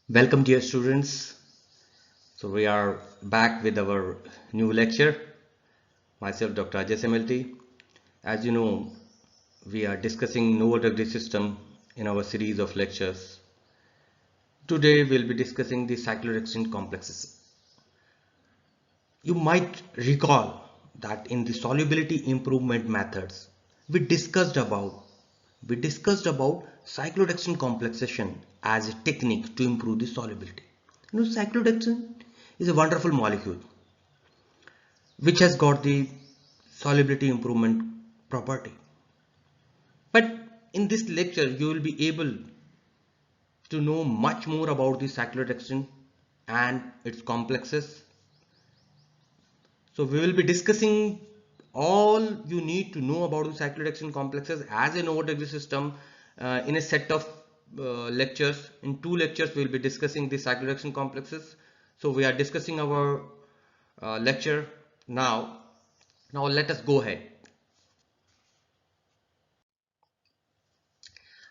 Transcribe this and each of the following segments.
Welcome, dear students. So we are back with our new lecture. Myself, Dr. Ajay Semelty. As you know, we are discussing no degree system in our series of lectures. Today we'll be discussing the cyclorexin complexes. You might recall that in the solubility improvement methods, we discussed about cyclodextrin complexation as a technique to improve the solubility. Cyclodextrin is a wonderful molecule which has got the solubility improvement property. But in this lecture, you will be able to know much more about the cyclodextrin and its complexes. So we will be discussing all you need to know about the cyclodextrin complexes as an overdegree system in a set of lectures. In 2 lectures, we will be discussing the cyclodextrin complexes. So we are discussing our lecture now. Now let us go ahead.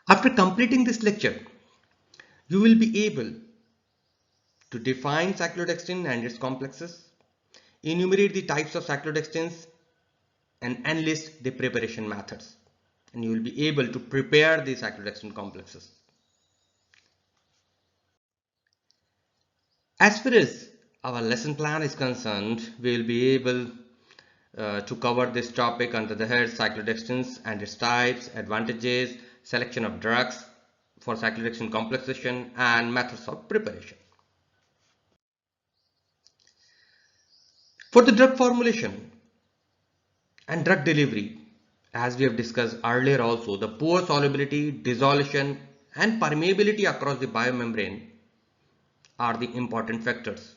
After completing this lecture, you will be able to define cyclodextrin and its complexes, enumerate the types of cyclodextrins, and enlist the preparation methods. And you will be able to prepare the cyclodextrin complexes. As far as our lesson plan is concerned, we will be able to cover this topic under the head cyclodextrins and its types, advantages, selection of drugs for cyclodextrin complexation, and methods of preparation. For the drug formulation and drug delivery, as we have discussed earlier also, the poor solubility, dissolution, and permeability across the biomembrane are the important factors,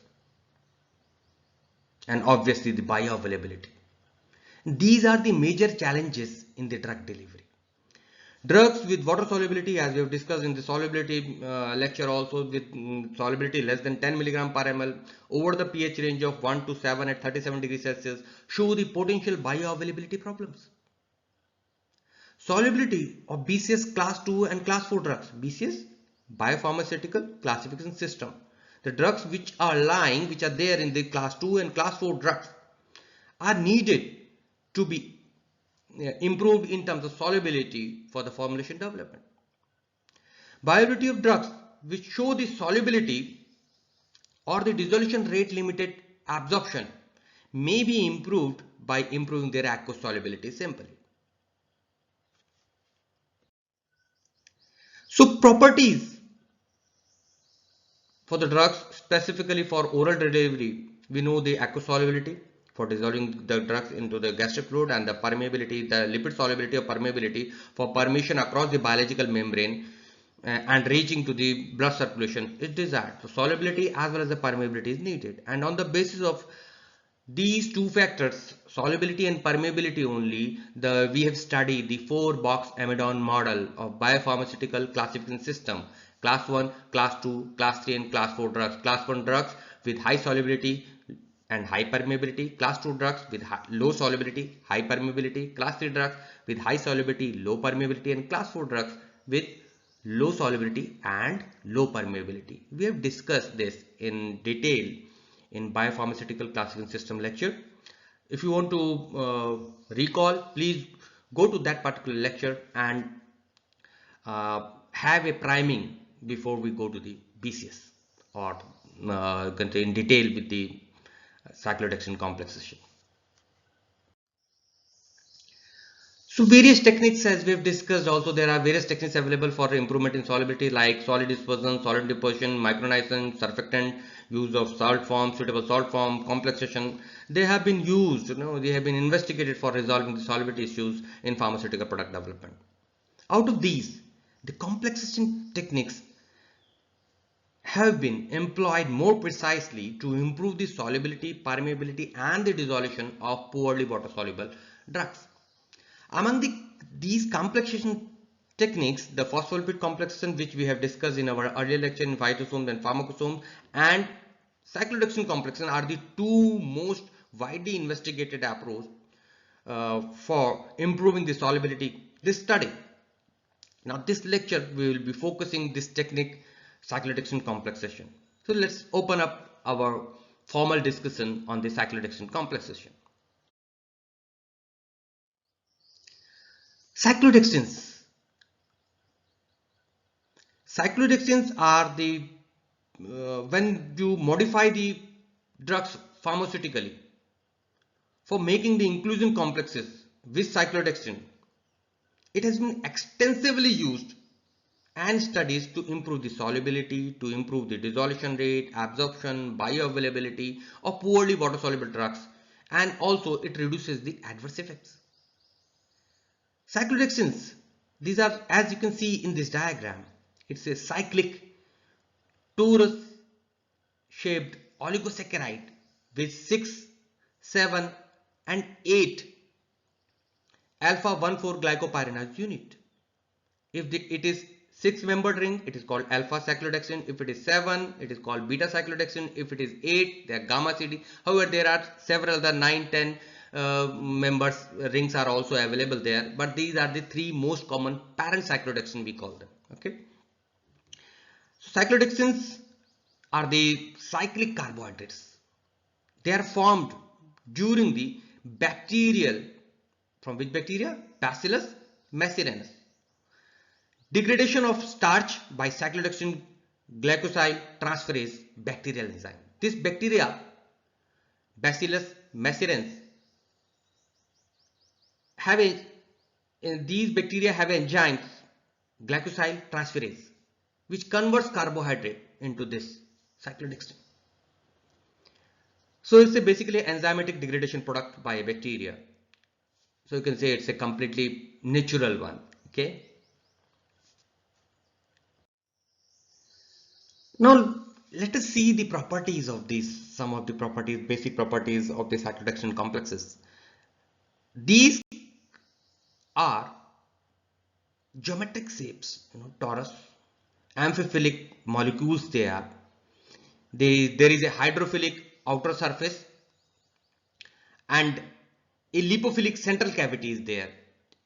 and obviously the bioavailability. These are the major challenges in the drug delivery. Drugs with water solubility, as we have discussed in the solubility lecture also, with solubility less than 10 mg per ml over the pH range of 1 to 7 at 37 degrees Celsius, show the potential bioavailability problems. Solubility of BCS class 2 and class 4 drugs. BCS, biopharmaceutical classification system. The drugs which are there in the class 2 and class 4 drugs are needed to be improved in terms of solubility for the formulation development. Bioavailability of drugs which show the solubility or the dissolution rate limited absorption may be improved by improving their aqueous solubility simply. So properties for the drugs specifically for oral delivery, we know the aqueous solubility for dissolving the drugs into the gastric fluid, and the permeability, the lipid solubility or permeability for permeation across the biological membrane and reaching to the blood circulation is desired. So solubility as well as the permeability is needed, and on the basis of these two factors, solubility and permeability only, we have studied the 4-box amidon model of biopharmaceutical classification system. Class 1, class 2, class 3 and class 4 drugs. Class 1 drugs with high solubility and high permeability. Class 2 drugs with low solubility, high permeability. Class 3 drugs with high solubility, low permeability, and class 4 drugs with low solubility and low permeability. We have discussed this in detail in biopharmaceutical classification system lecture. If you want to recall, please go to that particular lecture and have a priming before we go to the BCS or in detail with the cyclodextrin complexation. So various techniques, as we have discussed also, there are various techniques available for improvement in solubility like solid dispersion, solid deposition, micronization, surfactant, use of salt form, suitable salt form, complexation. They have been used, they have been investigated for resolving the solubility issues in pharmaceutical product development. Out of these, the complexation techniques have been employed more precisely to improve the solubility, permeability and the dissolution of poorly water soluble drugs. Among these complexation techniques, the phospholipid complexation, which we have discussed in our earlier lecture in phytosomes and pharmacosomes, and cyclodextrin complexation are the two most widely investigated approach for improving the solubility. This study. Now, this lecture we will be focusing this technique cyclodextrin complex session. So let's open up our formal discussion on the cyclodextrin complex session. Cyclodextrins. Cyclodextrins are the when you modify the drugs pharmaceutically for making the inclusion complexes with cyclodextrin. It has been extensively used and studies to improve the solubility, to improve the dissolution rate, absorption, bioavailability of poorly water soluble drugs, and also it reduces the adverse effects. Cyclodextrins, these are, as you can see in this diagram, it's a cyclic torus shaped oligosaccharide with 6, 7 and 8 alpha 1,4 glycopyranose unit. If it is 6-membered ring, it is called alpha cyclodextrin. If it is 7, it is called beta cyclodextrin. If it is 8, they are gamma CD. However, there are several other 9, 10 members rings are also available there. But these are the 3 most common parent cyclodextrin, we call them. Okay. So cyclodextrins are the cyclic carbohydrates. They are formed during the bacterial, from which bacteria? Bacillus macerinus. Degradation of starch by cyclodextrin glycosyl transferase bacterial enzyme. This bacteria, Bacillus macerinus, these bacteria have enzymes glycosyl transferase, which converts carbohydrate into this cyclodextrin. So it's basically enzymatic degradation product by a bacteria. So you can say it's a completely natural one. Okay. Now let us see the properties of these, some of the properties, basic properties of the cyclodextrin complexes. These are geometric shapes, torus, amphiphilic molecules they are. There is a hydrophilic outer surface and a lipophilic central cavity is there,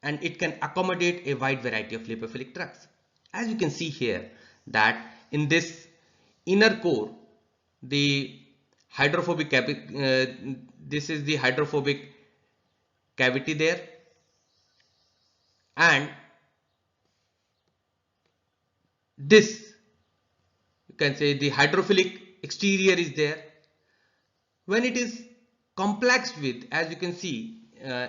and it can accommodate a wide variety of lipophilic drugs. As you can see here that in this inner core, the hydrophobic this is the hydrophobic cavity there, and this, you can say, the hydrophilic exterior is there. When it is complexed with, as you can see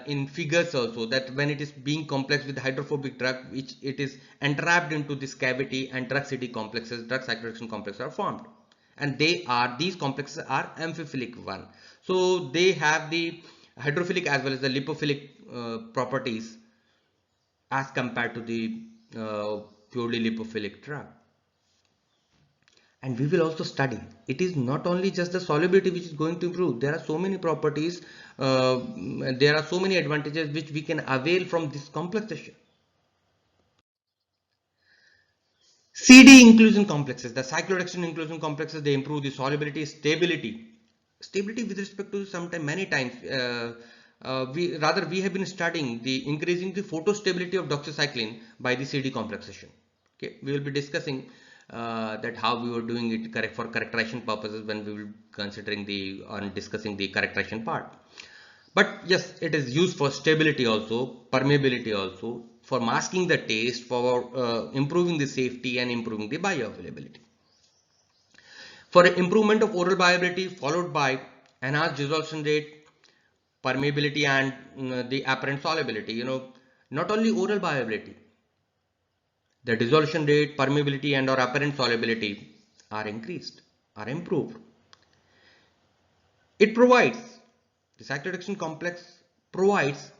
in figures also, that when it is being complexed with hydrophobic drug, which it is entrapped into this cavity, and drug CD complexes, drug cyclodextrin complexes are formed, and these complexes are amphiphilic one. So they have the hydrophilic as well as the lipophilic properties as compared to the purely lipophilic drug. And we will also study, it is not only just the solubility which is going to improve. There are so many properties, there are so many advantages which we can avail from this complexation. CD inclusion complexes, the cyclodextrin inclusion complexes, they improve the solubility, stability with respect to many times. We have been studying the increasing the photostability of doxycycline by the CD complexation. Okay, we will be discussing that how we were doing it for characterization purposes when we will considering discussing the characterization part. But yes, it is used for stability also, permeability also, for masking the taste, for improving the safety and improving the bioavailability. For improvement of oral bioavailability followed by enhanced dissolution rate, permeability and the apparent solubility. Not only oral bioavailability, the dissolution rate, permeability and or apparent solubility are increased, are improved. It provides, the cyclodextrin complex provides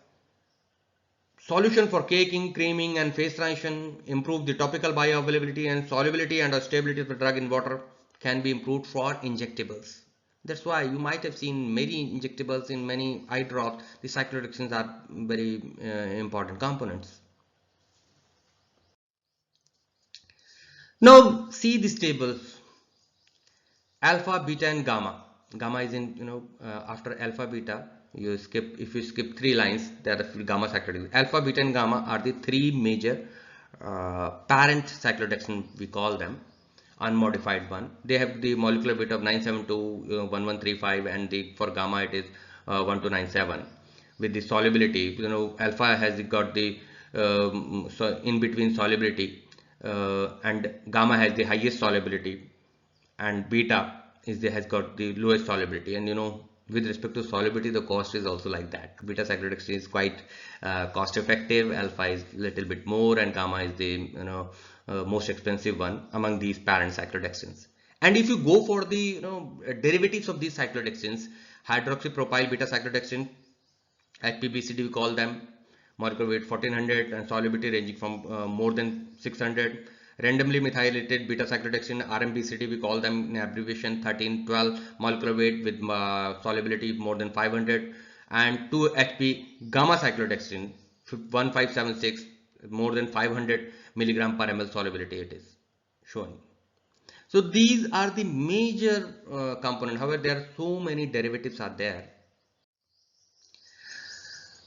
solution for caking, creaming and face transition, improve the topical bioavailability and solubility and stability of the drug in water can be improved for injectables. That's why you might have seen many injectables in many eye drops. The cyclodextrins are very important components. Now see this table, alpha, beta and gamma. Gamma is in, after alpha, beta, if you skip 3 lines, there are gamma cyclodextrin. Alpha, beta and gamma are the 3 major parent cyclodextrin, we call them. unmodified one. They have the molecular weight of 9721135, and for gamma it is 1297. With the solubility, alpha has got the so in between solubility, and gamma has the highest solubility, and beta has got the lowest solubility. And with respect to solubility, the cost is also like that. Beta cyclodextrin is quite cost effective, alpha is little bit more, and gamma is the most expensive one among these parent cyclodextrins. And if you go for the derivatives of these cyclodextrins, hydroxypropyl beta cyclodextrin, HPBCD we call them, molecular weight 1400 and solubility ranging from more than 600. Randomly methylated beta cyclodextrin, RMBCD we call them in abbreviation, 1312, molecular weight with solubility more than 500. And 2-HP gamma cyclodextrin 1576, more than 500 milligram per ml solubility it is showing. So these are the major components. However, there are so many derivatives are there.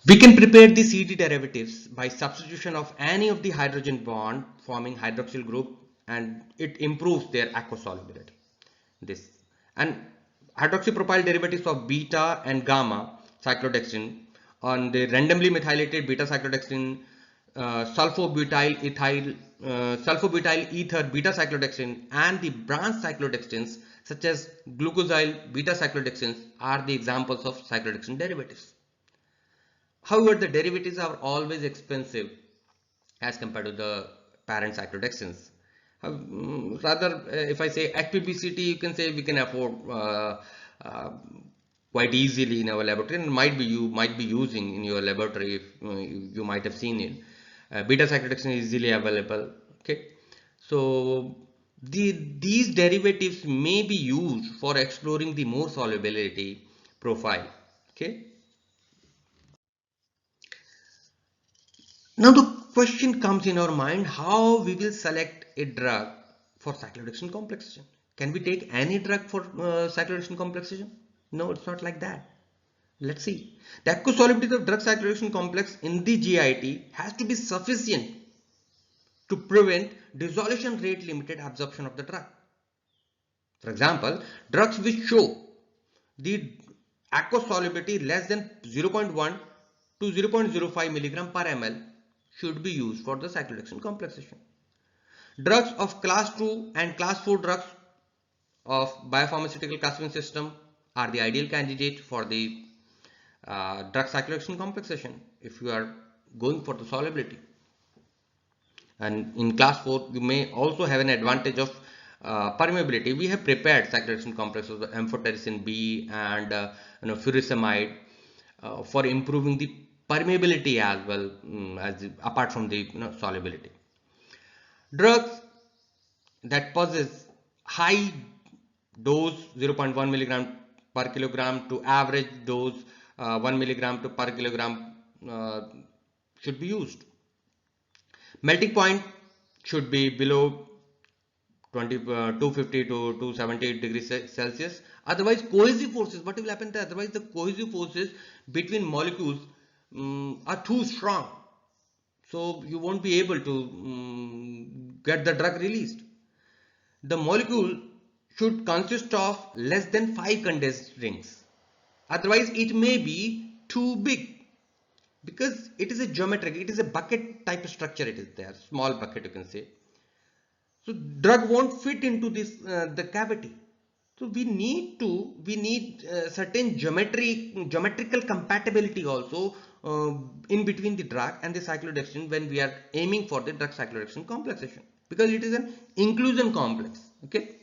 We can prepare the CD derivatives by substitution of any of the hydrogen bond forming hydroxyl group, and it improves their aqueous solubility. This and hydroxypropyl derivatives of beta and gamma cyclodextrin on the randomly methylated beta cyclodextrin, sulfobutyl ether beta cyclodextrin, and the branch cyclodextrins such as glucosyl beta cyclodextrins are the examples of cyclodextrin derivatives. However, the derivatives are always expensive as compared to the parent cyclodextrins. Rather, if I say HPBCT, you can say we can afford quite easily in our laboratory, and you might be using in your laboratory if you might have seen it. Beta cyclodextrin is easily available. Okay, so these derivatives may be used for exploring the more solubility profile. Okay. Now the question comes in our mind, how we will select a drug for cyclodextrin complexation. Can we take any drug for cyclodextrin complexation? No, it's not like that. Let's see. The aqueous solubility of drug cyclodextrin complex in the GIT has to be sufficient to prevent dissolution rate limited absorption of the drug. For example, drugs which show the aqueous solubility less than 0.1 to 0.05 milligram per ml should be used for the cyclodextrin complexation. Drugs of class 2 and class 4 drugs of biopharmaceutical classification system are the ideal candidate for the drug cyclodextrin complexation if you are going for the solubility. And in class 4 you may also have an advantage of permeability. We have prepared cyclodextrin complexes of amphotericin B and furosemide for improving the permeability as well apart from the solubility. Drugs that possess high dose 0.1 milligram per kilogram to average dose 1 milligram per kilogram should be used. Melting point should be below 250 to 270 degrees Celsius. Otherwise, cohesive forces, what will happen there? Otherwise, the cohesive forces between molecules are too strong, so you won't be able to get the drug released. The molecule should consist of less than 5 condensed rings, otherwise it may be too big, because it is a geometric, it is a bucket type of structure, it is there, small bucket you can say, so drug won't fit into this the cavity. So we need certain geometrical compatibility also in between the drug and the cyclodextrin when we are aiming for the drug cyclodextrin complexation, because it is an inclusion complex. Okay.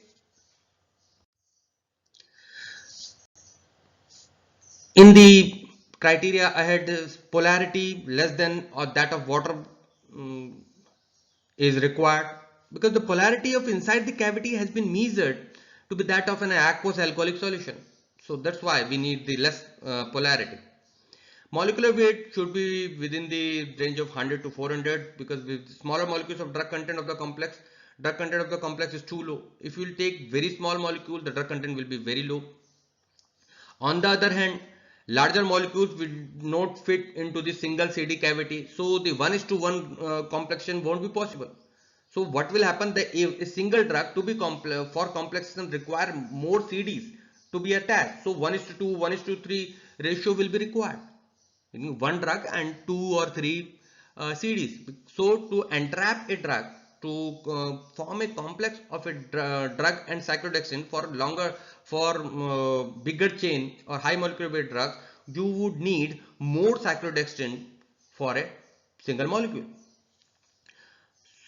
In the criteria ahead, this polarity less than or that of water is required, because the polarity of inside the cavity has been measured to be that of an aqueous alcoholic solution. So that's why we need the less polarity. Molecular weight should be within the range of 100 to 400, because with smaller molecules of drug content of the complex is too low. If you will take very small molecule, the drug content will be very low. On the other hand, larger molecules will not fit into the single CD cavity, so the 1:1 complexion won't be possible. So what will happen? A single drug to be for complex system require more CDs to be attached. So 1:2, 1:3 ratio will be required. One drug and 2 or 3 CDs. So to entrap a drug to form a complex of a drug and cyclodextrin for bigger chain or high molecular weight drugs, you would need more cyclodextrin for a single molecule.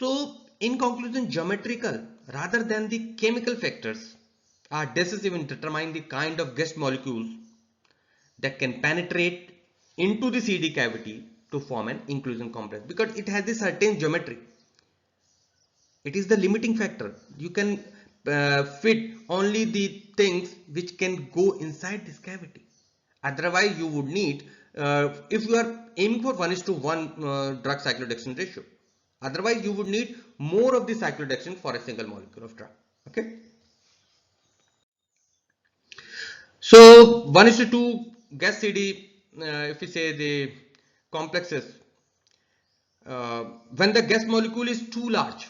So, in conclusion, geometrical rather than the chemical factors are decisive in determining the kind of guest molecules that can penetrate into the CD cavity to form an inclusion complex, because it has a certain geometry. It is the limiting factor. You can fit only the things which can go inside this cavity. Otherwise, you would need, if you are aiming for 1:1 drug cyclodextrin ratio, otherwise you would need more of the cyclodextrin for a single molecule of drug. Okay. So 1:2 gas CD, if we say the complexes, when the gas molecule is too large,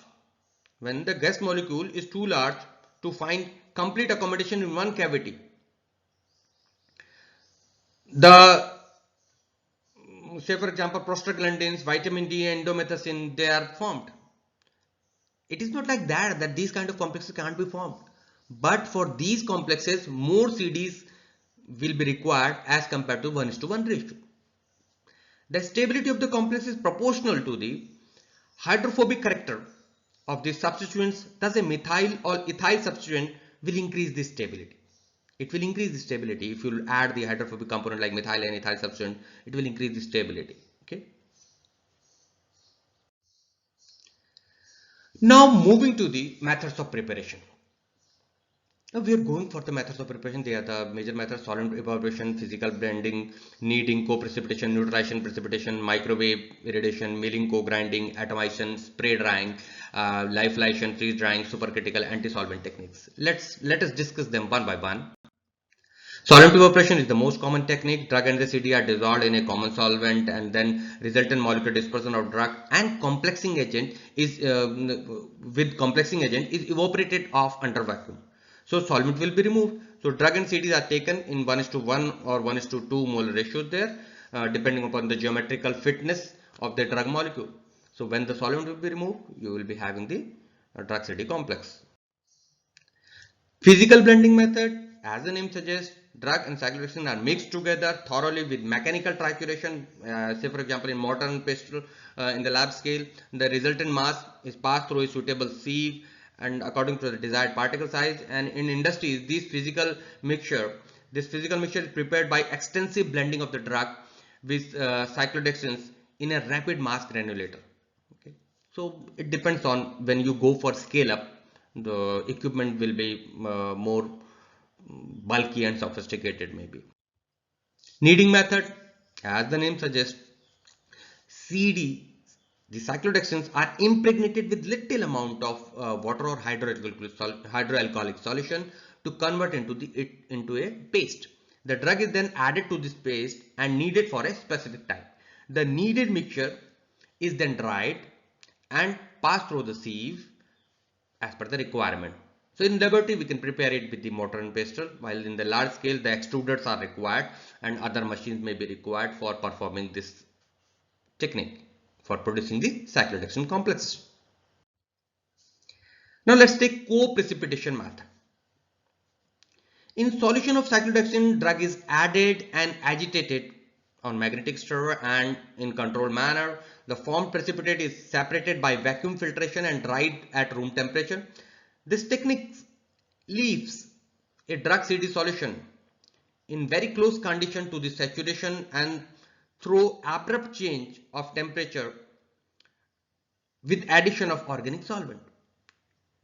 when the gas molecule is too large to find complete accommodation in one cavity, the say for example prostaglandins, vitamin D, endomethacin, they are formed. It is not like that these kind of complexes can't be formed, but for these complexes more CDs will be required as compared to 1:1 ratio. The stability of the complex is proportional to the hydrophobic character of the substituents. Thus a methyl or ethyl substituent will increase the stability. It will increase the stability. If you add the hydrophobic component like methyl and ethyl substituent, it will increase the stability. Okay. Now moving to the methods of preparation. Now we are going for the methods of preparation. They are the major methods: solvent evaporation, physical blending, kneading, co-precipitation, neutralization, precipitation, microwave irradiation, milling, co-grinding, atomization, spray drying, lyophilization, freeze drying, supercritical, anti-solvent techniques. Let us discuss them one by one. Solvent evaporation is the most common technique. Drug and the CD are dissolved in a common solvent, and then resultant molecular dispersion of drug and complexing agent is evaporated off under vacuum. So solvent will be removed. So drug and CDs are taken in 1:1 or 1:2 molar ratio there, depending upon the geometrical fitness of the drug molecule. So when the solvent will be removed, you will be having the drug CD complex. Physical blending method, as the name suggests, drug and cyclodextrin are mixed together thoroughly with mechanical trituration. Say for example in mortar and pestle in the lab scale, the resultant mass is passed through a suitable sieve and according to the desired particle size. And in industries, this physical mixture is prepared by extensive blending of the drug with cyclodextrins in a rapid mass granulator. Okay. So it depends on when you go for scale up, the equipment will be more bulky and sophisticated maybe. Kneading method, as the name suggests, CD, the cyclodextrins are impregnated with little amount of water or hydroalcoholic solution to convert into a paste. The drug is then added to this paste and kneaded for a specific time. The kneaded mixture is then dried and passed through the sieve as per the requirement. So in laboratory we can prepare it with the mortar and pestle, while in the large scale the extruders are required and other machines may be required for performing this technique for producing the cyclodextrin complexes. Now let's take co-precipitation method. In solution of cyclodextrin, drug is added and agitated on magnetic stir and in controlled manner. The formed precipitate is separated by vacuum filtration and dried at room temperature. This technique leaves a drug CD solution in very close condition to the saturation and through abrupt change of temperature with addition of organic solvent.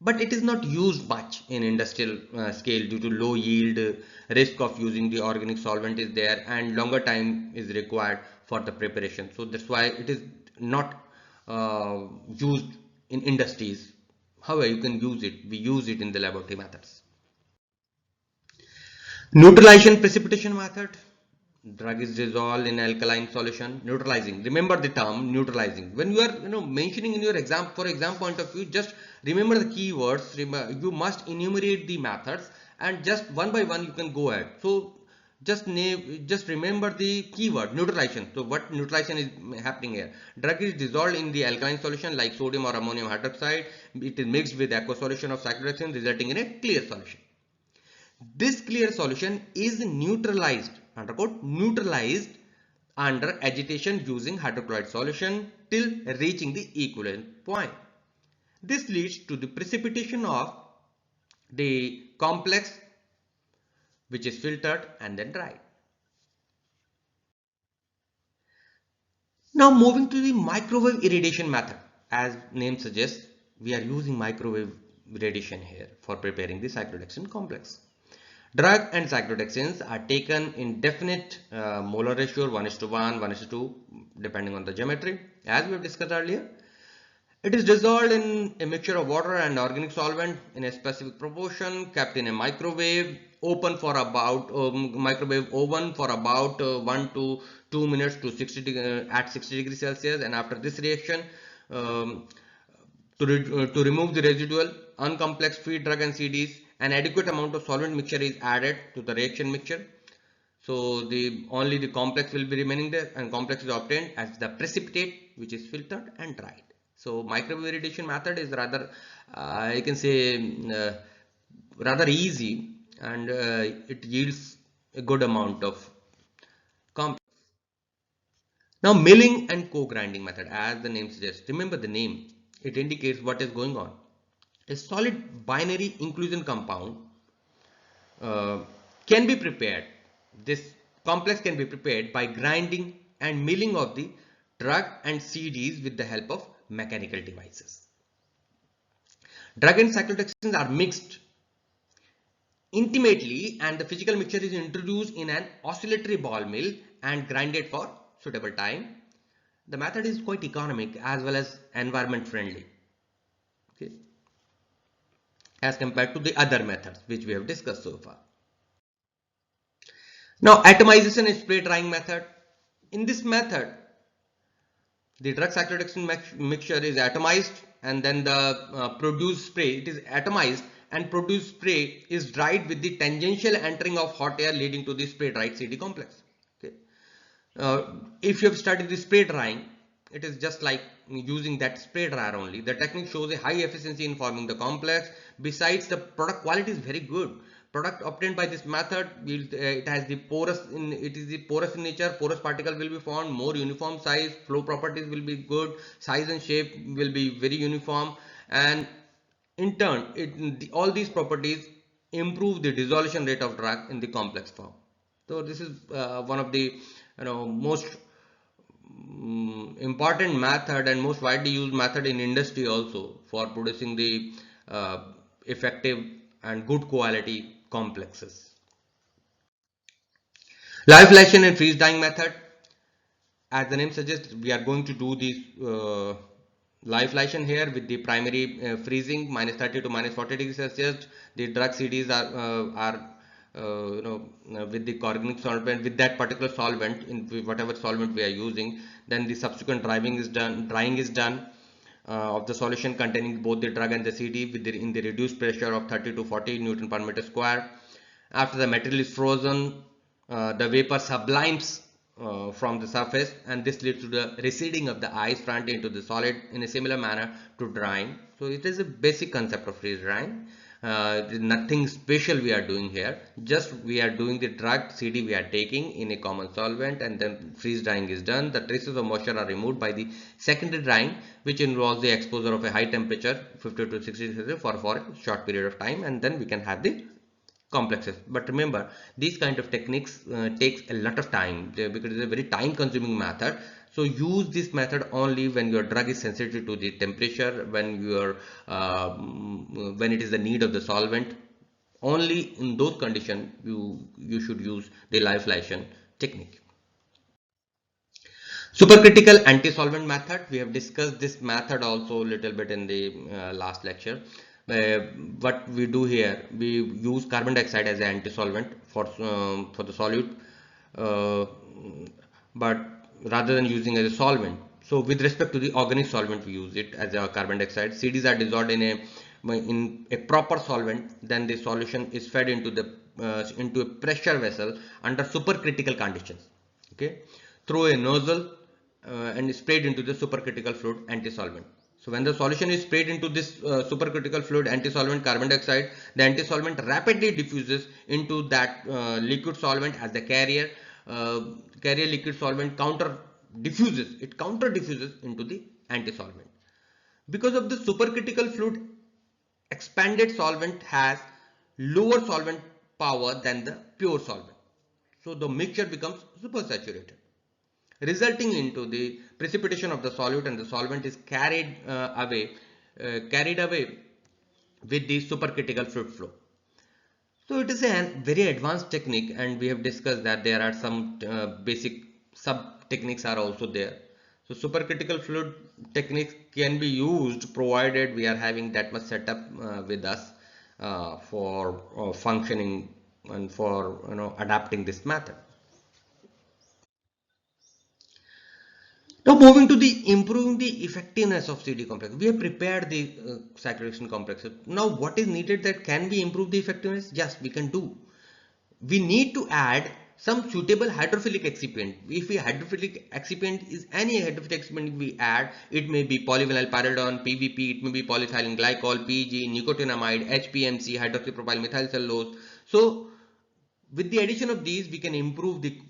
But it is not used much in industrial scale due to low yield, risk of using the organic solvent is there, and longer time is required for the preparation. So that's why it is not used in industries. However, you can use it. We use it in the laboratory methods. Neutralization precipitation method. Drug is dissolved in alkaline solution. Neutralizing. Remember the term neutralizing. When you are mentioning in your exam, for exam point of view, just remember the keywords. You must enumerate the methods, and just one by one you can go ahead. So just remember the keyword neutralization. So what neutralization is happening here? Drug is dissolved in the alkaline solution like sodium or ammonium hydroxide. It is mixed with aqueous solution of cyclohexane, resulting in a clear solution. This clear solution is neutralized, neutralized under agitation using hydrochloride solution till reaching the equivalent point. This leads to the precipitation of the complex, which is filtered and then dried. Now moving to the microwave irradiation method. As name suggests, we are using microwave radiation here for preparing the cyclodextrin complex. Drug and cyclodextrins are taken in definite molar ratio 1:1, 1:2 depending on the geometry, as we have discussed earlier. It is dissolved in a mixture of water and organic solvent in a specific proportion, kept in a microwave open for about microwave oven for about 1 to 2 minutes to 60 at 60 degrees Celsius, and after this reaction to remove the residual uncomplex free drug and CDs, an adequate amount of solvent mixture is added to the reaction mixture. So only the complex will be remaining there, and complex is obtained as the precipitate, which is filtered and dried. So microwave irradiation method is rather I can say rather easy, and it yields a good amount of complex. Now milling and co-grinding method, as the name suggests. Remember the name, it indicates what is going on. A solid binary inclusion compound uh, can be prepared. This complex can be prepared by grinding and milling of the drug and CDs with the help of mechanical devices. Drug and cyclodextrins are mixed intimately, and the physical mixture is introduced in an oscillatory ball mill and grinded for suitable time. The method is quite economic as well as environment friendly, okay, as compared to the other methods which we have discussed so far. Now atomization and spray drying method. In this method, the drug cyclodextrin mixture is atomized, and then the produced spray, it is atomized and produced spray is dried with the tangential entering of hot air, leading to the spray dried CD complex. Okay. If you have studied the spray drying, it is just like using that spray dryer only. The technique shows a high efficiency in forming the complex. Besides, the product quality is very good. Product obtained by this method it has the porous in nature. Porous particle will be formed, more uniform size, flow properties will be good, size and shape will be very uniform, and in turn all these properties improve the dissolution rate of drug in the complex form. So this is one of the most important method and most widely used method in industry also for producing the effective and good quality complexes. Lyophilization and freeze drying method. As the name suggests, we are going to do this lyophilization here with the primary freezing -30 to -40 degrees Celsius. The drug CDs are with the organic solvent, with that particular solvent, in whatever solvent we are using. Then the subsequent drying is done of the solution containing both the drug and the CD in the reduced pressure of 30 to 40 Newton per meter square. After the material is frozen, the vapor sublimes from the surface, and this leads to the receding of the ice front into the solid in a similar manner to drying. So it is a basic concept of freeze drying. Nothing special we are doing here, just we are doing the drug CD we are taking in a common solvent, and then freeze drying is done. The traces of moisture are removed by the secondary drying, which involves the exposure of a high temperature 50 to 60 Celsius for a short period of time, and then we can have the complexes. But remember, these kind of techniques takes a lot of time because it's a very time consuming method. So use this method only when your drug is sensitive to the temperature, when it is the need of the solvent. Only in those conditions you should use the lyophilization technique. Supercritical anti-solvent method. We have discussed this method also a little bit in the last lecture. What we do here, we use carbon dioxide as an anti-solvent for the solute. uh, but rather than using as a solvent. So with respect to the organic solvent, we use it as a carbon dioxide. CDs are dissolved in a proper solvent, then the solution is fed into a pressure vessel under supercritical conditions, okay, through a nozzle, and sprayed into the supercritical fluid anti-solvent. So when the solution is sprayed into this supercritical fluid anti-solvent carbon dioxide, the anti-solvent rapidly diffuses into that liquid solvent as the carrier liquid solvent counter diffuses into the anti-solvent. Because of the supercritical fluid, expanded solvent has lower solvent power than the pure solvent. So the mixture becomes supersaturated, resulting into the precipitation of the solute, and the solvent is carried away with the supercritical fluid flow. So it is a very advanced technique, and we have discussed that there are some basic sub techniques are also there. So supercritical fluid technique can be used provided we are having that much setup with us for functioning and for adapting this method. Now moving to the improving the effectiveness of CD complex. We have prepared the cyclodextrin complexes. Now what is needed that can we improve the effectiveness? Yes, we can do. We need to add some suitable hydrophilic excipient. If a hydrophilic excipient is any hydrophilic excipient we add, it may be polyvinyl pyridine, PVP, it may be polyethylene glycol, PG, nicotinamide, HPMC, hydroxypropyl methyl cellulose. So with the addition of these, we can improve the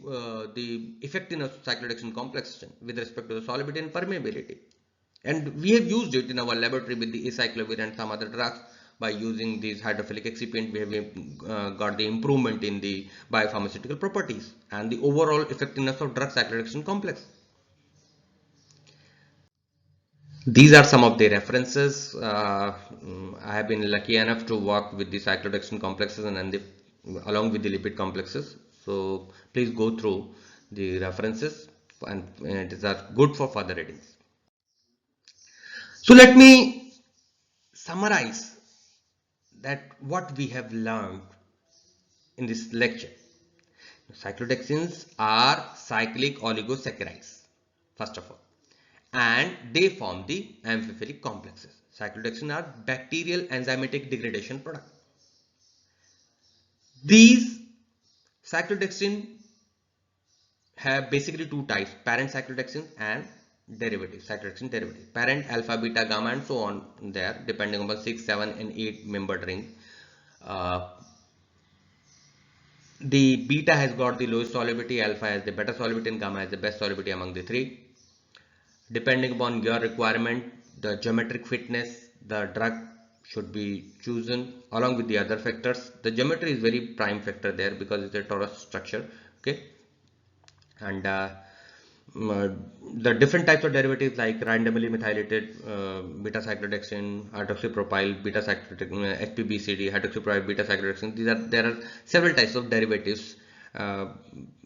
effectiveness of cyclodextrin complex with respect to the solubility and permeability. And we have used it in our laboratory with the acyclovir and some other drugs. By using these hydrophilic excipient, we have got the improvement in the biopharmaceutical properties and the overall effectiveness of drug cyclodextrin complex. These are some of the references. I have been lucky enough to work with the cyclodextrin complexes and along with the lipid complexes. So please go through the references, and it is good for further readings. So let me summarize that what we have learned in this lecture. Cyclodextrins are cyclic oligosaccharides, first of all, and they form the amphiphilic complexes. Cyclodextrins are bacterial enzymatic degradation products. These cyclodextrin have basically two types: parent cyclodextrin and cyclodextrin derivative. Parent, alpha, beta, gamma, and so on there, depending on 6, 7, and 8 membered ring. The beta has got the lowest solubility, alpha has the better solubility, and gamma has the best solubility among the three. Depending upon your requirement, the geometric fitness, the drug should be chosen along with the other factors. The geometry is very prime factor there because it's a torus structure, okay. And the different types of derivatives like randomly methylated beta cyclodextrin, hydroxypropyl beta cyclodextrin, HPBCD, hydroxypropyl beta cyclodextrin. There are several types of derivatives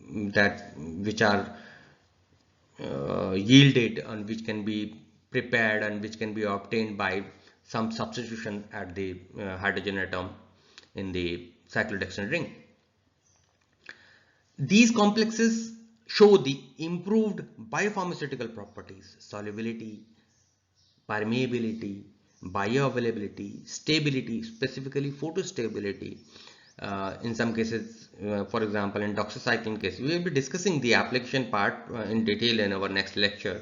which are yielded and which can be prepared and which can be obtained by some substitution at the hydrogen atom in the cyclodextrin ring. These complexes show the improved biopharmaceutical properties: solubility, permeability, bioavailability, stability, specifically photostability. In some cases, for example, in doxycycline case, we will be discussing the application part in detail in our next lecture.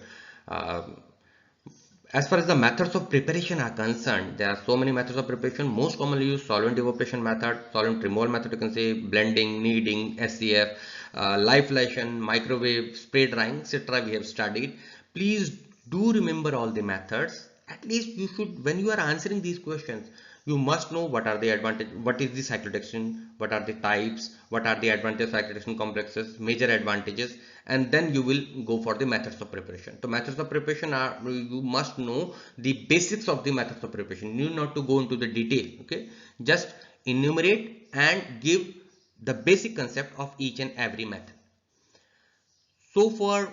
As far as the methods of preparation are concerned, there are so many methods of preparation. Most commonly used solvent evaporation method, solvent removal method, you can say blending, kneading, SCF, live fluorescence, microwave, spray drying, etc. we have studied. Please do remember all the methods. At least you should, when you are answering these questions, you must know what are the advantage, what is the cyclodextrin, what are the types, what are the advantages of cyclodextrin complexes, major advantages, and then you will go for the methods of preparation. So methods of preparation are, you must know the basics of the methods of preparation. You need not to go into the detail, okay. Just enumerate and give the basic concept of each and every method. So far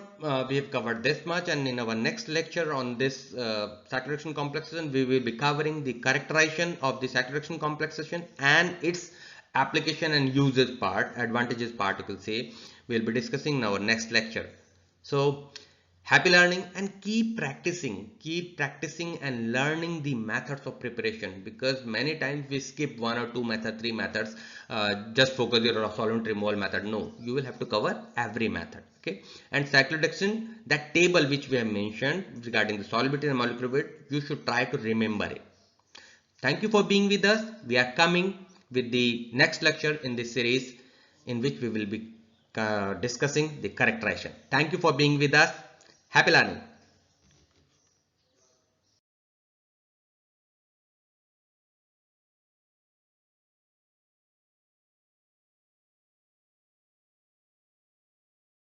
we have covered this much, and in our next lecture on this cyclodextrin complexation, we will be covering the characterization of the cyclodextrin complexation and its application and usage part, advantages part you will say. we'll be discussing in our next lecture. So happy learning, and keep practicing and learning the methods of preparation, because many times we skip one or two method, three methods, just focus your solvent removal method. No, you will have to cover every method. Okay, and cyclodextrin, that table which we have mentioned regarding the solubility and molecular weight, you should try to remember it. Thank you for being with us. We are coming with the next lecture in this series, in which we will be discussing the characterization. Thank you for being with us. Happy learning.